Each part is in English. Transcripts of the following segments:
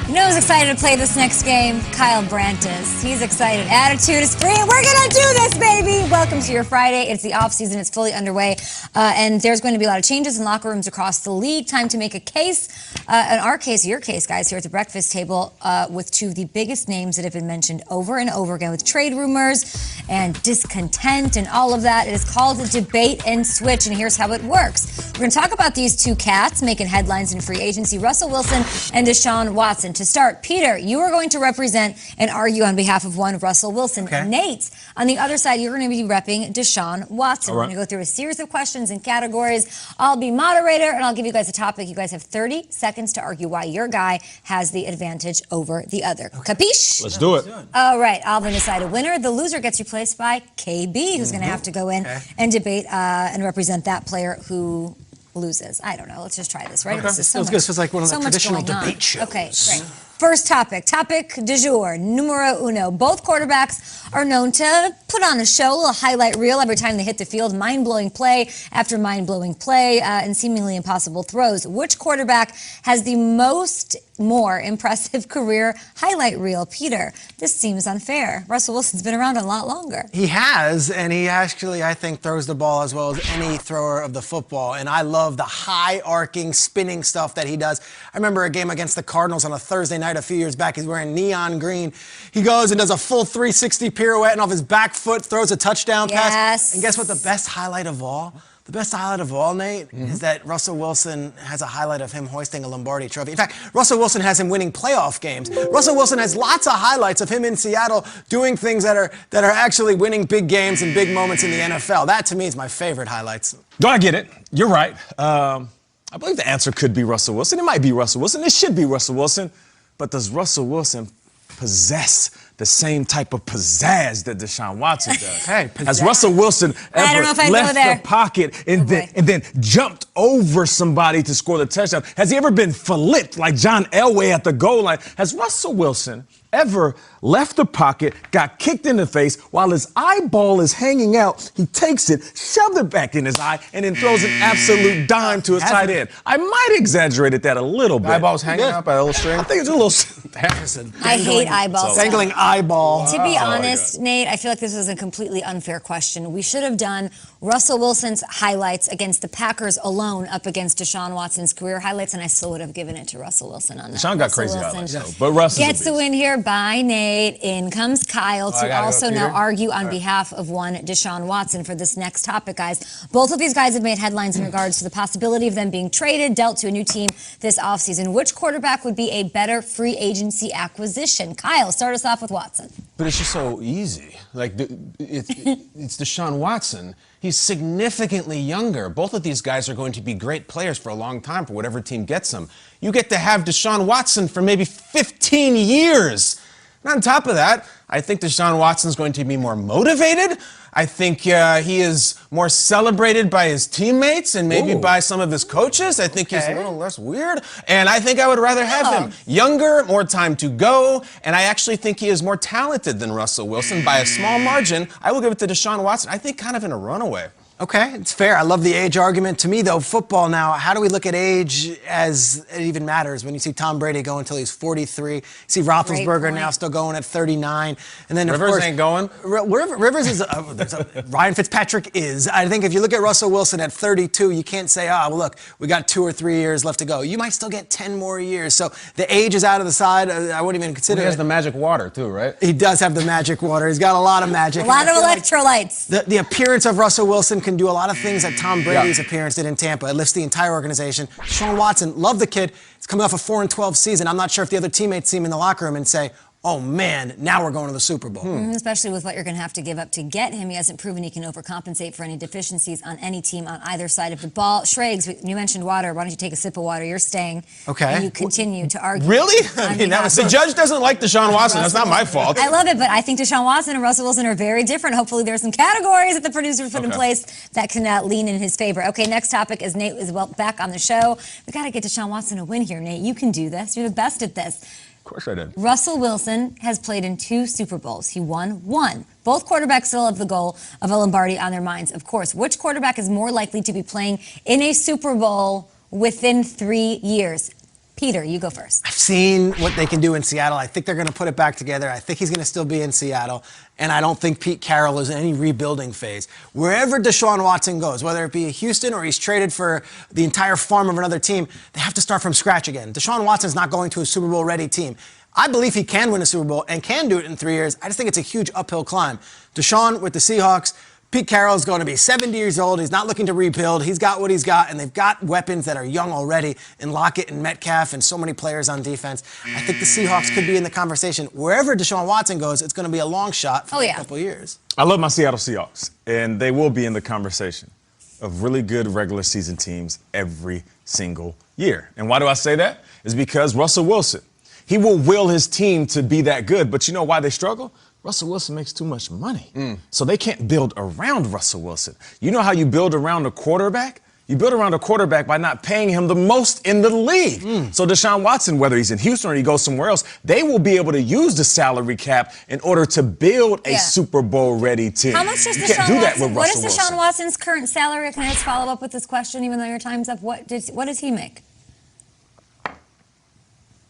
You know who's excited to play this next game? Kyle Brandt is. He's excited. Attitude is free. We're going to do this, baby! Welcome to your Friday. It's the offseason. It's fully underway. And there's going to be a lot of changes in locker rooms across the league. Time to make a case. In our case, your case, guys, here at the breakfast table with two of the biggest names that have been mentioned over and over again with trade rumors and discontent and all of that. It is called a debate and switch, and here's how it works. We're going to talk about these two cats making headlines in free agency, Russell Wilson and Deshaun Watson. To start, Peter, you are going to represent and argue on behalf of one, Russell Wilson. Okay. Nate, on the other side, you're going to be repping Deshaun Watson. All right. We're going to go through a series of questions and categories. I'll be moderator, and I'll give you guys a topic. You guys have 30 seconds to argue why your guy has the advantage over the other. Okay. Capiche? Let's do it. All right, I'll then decide a winner. The loser gets replaced by KB, who's going to have to go in and debate and represent that player who loses. I don't know. Let's just try this, right? Okay. This is so Sounds good. This is like one of the traditional debate shows. Okay, great. First topic du jour, numero uno. Both quarterbacks are known to put on a show, a little highlight reel every time they hit the field. Mind-blowing play after mind-blowing play and seemingly impossible throws. Which quarterback has the more impressive career highlight reel? Peter, this seems unfair. Russell Wilson's been around a lot longer. He has, and he actually, I think, throws the ball as well as any thrower of the football. And I love the high-arcing, spinning stuff that he does. I remember a game against the Cardinals on a Thursday night a few years back. He's wearing neon green. He goes and does a full 360 pirouette and off his back foot throws a touchdown pass. And guess what? The best highlight of all? The best highlight of all, Nate, is that Russell Wilson has a highlight of him hoisting a Lombardi trophy. In fact, Russell Wilson has him winning playoff games. Russell Wilson has lots of highlights of him in Seattle doing things that are actually winning big games and big moments in the NFL. That, to me, is my favorite highlights. No, I get it. You're right. I believe the answer could be Russell Wilson. It might be Russell Wilson. It should be Russell Wilson. But does Russell Wilson possess the same type of pizzazz that Deshaun Watson does? Hey, has Russell Wilson ever left the pocket and then jumped over somebody to score the touchdown? Has he ever been flipped like John Elway at the goal line? Has Russell Wilson ever left the pocket, got kicked in the face, while his eyeball is hanging out, he takes it, shoves it back in his eye, and then throws an absolute dime to his tight end? I might have exaggerated that a little bit. Eyeballs hanging out by a little string? I think it's a little... I hate eyeballs. Dangling eyeball. To be honest, Nate, I feel like this was a completely unfair question. We should have done Russell Wilson's highlights against the Packers alone up against Deshaun Watson's career highlights, and I still would have given it to Russell Wilson on that. Deshaun got crazy highlights, though, but Russell gets the win here by Nate. In comes Kyle to also now argue on behalf of one Deshaun Watson for this next topic, guys. Both of these guys have made headlines in regards to the possibility of them being traded, dealt to a new team this offseason. Which quarterback would be a better free agency acquisition? Kyle, start us off with Watson. But it's just so easy. Like, it's Deshaun Watson. He's significantly younger. Both of these guys are going to be great players for a long time for whatever team gets them. You get to have Deshaun Watson for maybe 15 years. And on top of that, I think Deshaun Watson's going to be more motivated. I think he is more celebrated by his teammates and maybe by some of his coaches. I think he's a little less weird. And I think I would rather have him younger, more time to go. And I actually think he is more talented than Russell Wilson by a small margin. I will give it to Deshaun Watson. I think kind of in a runaway. Okay, it's fair. I love the age argument. To me, though, football now, how do we look at age as it even matters? When you see Tom Brady go until he's 43, you see Roethlisberger now still going at 39. And then, Rivers of course, ain't going. Rivers is, Ryan Fitzpatrick is. I think if you look at Russell Wilson at 32, you can't say, well, look, we got 2 or 3 years left to go. You might still get 10 more years. So the age is out of the side. I wouldn't even consider it. He has the magic water, too, right? He does have the magic water. He's got a lot of magic. A lot of electrolytes. Like the appearance of Russell Wilson can do a lot of things that Tom Brady's appearance did in Tampa. It lifts the entire organization. Deshaun Watson, love the kid. He's coming off a 4-12 season. I'm not sure if the other teammates see him in the locker room and say, oh, man, now we're going to the Super Bowl. Especially with what you're going to have to give up to get him. He hasn't proven he can overcompensate for any deficiencies on any team on either side of the ball. Schrags, you mentioned water. Why don't you take a sip of water? You're staying. Okay. And you continue to argue. Really? I mean, the judge doesn't like Deshaun Watson. That's not my fault. I love it, but I think Deshaun Watson and Russell Wilson are very different. Hopefully there's some categories that the producers put in place that can lean in his favor. Okay, next topic is Nate is back on the show. We got to get Deshaun Watson a win here, Nate. You can do this. You're the best at this. Of course I did. Russell Wilson has played in 2 Super Bowls. He won 1. Both quarterbacks still have the goal of a Lombardi on their minds. Of course, which quarterback is more likely to be playing in a Super Bowl within 3 years? Peter, you go first. I've seen what they can do in Seattle. I think they're going to put it back together. I think he's going to still be in Seattle. And I don't think Pete Carroll is in any rebuilding phase. Wherever Deshaun Watson goes, whether it be Houston or he's traded for the entire farm of another team, they have to start from scratch again. Deshaun Watson's not going to a Super Bowl ready team. I believe he can win a Super Bowl and can do it in 3 years. I just think it's a huge uphill climb. Deshaun with the Seahawks, Pete Carroll is going to be 70 years old. He's not looking to rebuild. He's got what he's got, and they've got weapons that are young already in Lockett and Metcalf and so many players on defense. I think the Seahawks could be in the conversation. Wherever Deshaun Watson goes, it's going to be a long shot for a couple of years. I love my Seattle Seahawks, and they will be in the conversation of really good regular season teams every single year. And why do I say that? It's because Russell Wilson, he will will his team to be that good, but you know why they struggle? Russell Wilson makes too much money. So they can't build around Russell Wilson. You know how you build around a quarterback? You build around a quarterback by not paying him the most in the league. So Deshaun Watson, whether he's in Houston or he goes somewhere else, they will be able to use the salary cap in order to build a Super Bowl ready team. How much does what is Deshaun Watson's current salary? Can I just follow up with this question, even though your time's up? What does he make?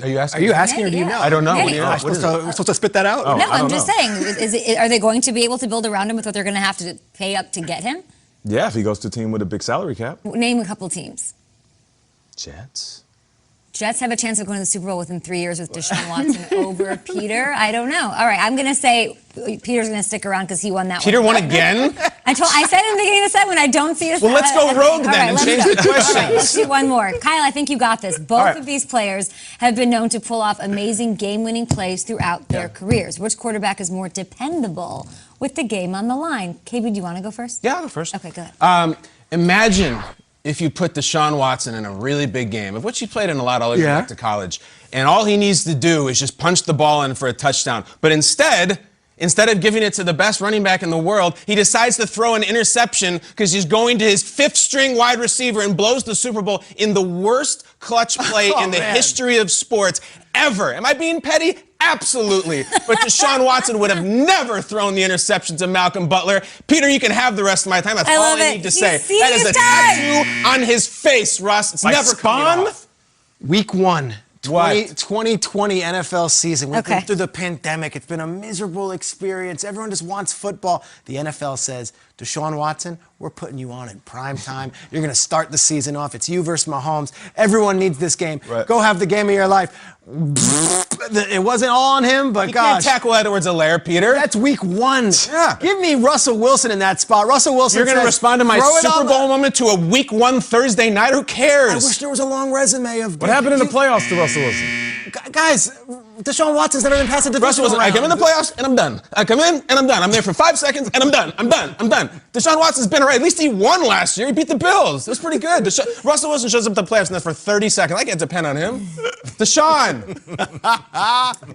Are you asking? Or do you know? I don't know. We're supposed to spit that out? No, I'm just saying. Are they going to be able to build around him with what they're going to have to pay up to get him? Yeah, if he goes to a team with a big salary cap. Name a couple teams. Jets. Jets have a chance of going to the Super Bowl within 3 years with Deshaun Watson over Peter. I don't know. All right, I'm going to say Peter's going to stick around because he won that Peter one. won again? I said in the beginning of the segment, I don't see a Well, let's go rogue then and change the question. Right, let's do one more. Kyle, I think you got this. Both of these players have been known to pull off amazing game-winning plays throughout their careers. Which quarterback is more dependable with the game on the line? KB, do you want to go first? Yeah, I'll go first. Okay, go ahead. Imagine if you put Deshaun Watson in a really big game, of which he played in a lot all the way back to college, and all he needs to do is just punch the ball in for a touchdown. But instead of giving it to the best running back in the world, he decides to throw an interception because he's going to his fifth-string wide receiver and blows the Super Bowl in the worst clutch play in the history of sports ever. Am I being petty? Absolutely. But Deshaun Watson would have never thrown the interception to Malcolm Butler. Peter, you can have the rest of my time. That's all I need to say. That is a tattoo on his face, Russ. It's never coming off. Week 1. 2020 NFL season. We've been through the pandemic. It's been a miserable experience. Everyone just wants football. The NFL says, Deshaun Watson, we're putting you on in prime time. You're going to start the season off. It's you versus Mahomes. Everyone needs this game. Go have the game of your life. It wasn't all on him, but you can't tackle Edwards-Helaire, Peter. That's week 1. Give me Russell Wilson in that spot. Russell Wilson. You're going to respond to my Super Bowl moment to a week 1 Thursday night? Who cares? I wish there was a long resume of. What happened in the playoffs to Russell Wilson? Guys, Deshaun Watson's never been past a division round. I come in the playoffs and I'm done. I come in and I'm done. I'm there for 5 seconds and I'm done. I'm done. Deshaun Watson's been all right. At least he won last year. He beat the Bills. It was pretty good. Russell Wilson shows up at the playoffs and that's for 30 seconds. I can't depend on him. Deshaun.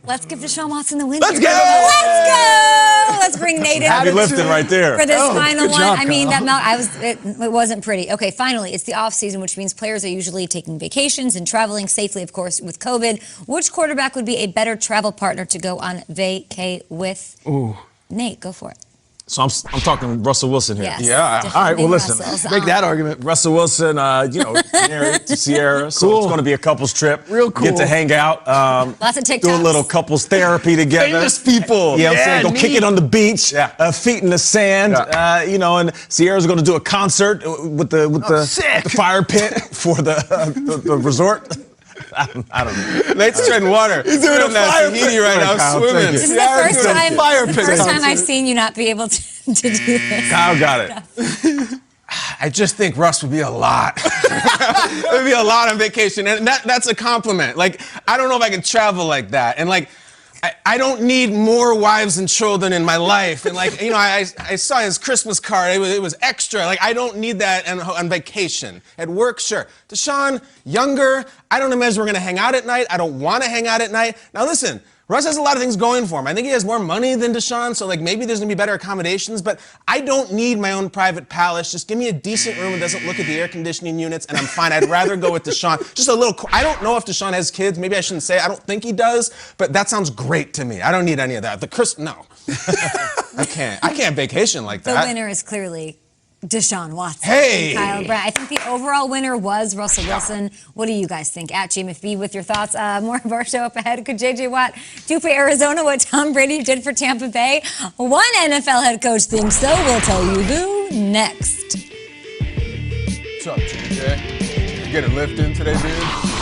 Let's give Deshaun Watson the win. Let's go. Let's bring Nate in. Happy lifting right there. For this final one. I mean, it wasn't pretty. Okay, finally, it's the off season, which means players are usually taking vacations and traveling safely, of course, with COVID. Which quarterback would be a better travel partner to go on vacay with? Nate, go for it. So I'm talking Russell Wilson here. Yes, yeah. All right. Well, listen. Make that argument. Russell Wilson, married to Sierra, so it's going to be a couples trip. Real cool. Get to hang out. Lots of TikToks. Do a little couples therapy together. Famous people. Yeah, I'm saying go kick it on the beach. Yeah. Feet in the sand. And Sierra's going to do a concert with the fire pit for the resort. I don't know. Nate's treading water. He's doing a fire pit right now, swimming. This is the first time I've seen you not be able to do this. Kyle got it. I just think Russ would be a lot. It would be a lot on vacation, and that's a compliment. Like, I don't know if I can travel like that, and like, I don't need more wives and children in my life. And like, I saw his Christmas card. It was extra. Like, I don't need that on vacation. At work, sure. Deshaun, younger. I don't imagine we're going to hang out at night. I don't want to hang out at night. Now listen, Russ has a lot of things going for him. I think he has more money than Deshaun, so like maybe there's going to be better accommodations, but I don't need my own private palace. Just give me a decent room that doesn't look at the air conditioning units, and I'm fine. I'd rather go with Deshaun. Just a little, I don't know if Deshaun has kids. Maybe I shouldn't say. I don't think he does, but that sounds great to me. I don't need any of that. No. I can't vacation like that. The winner is clearly Deshaun Watson. Hey! Kyle Brandt. I think the overall winner was Russell Wilson. What do you guys think? At GMFB with your thoughts. More of our show up ahead. Could J.J. Watt do for Arizona what Tom Brady did for Tampa Bay? One NFL head coach thinks so. We'll tell you who next. What's up, JJ? You get a lift in today, dude?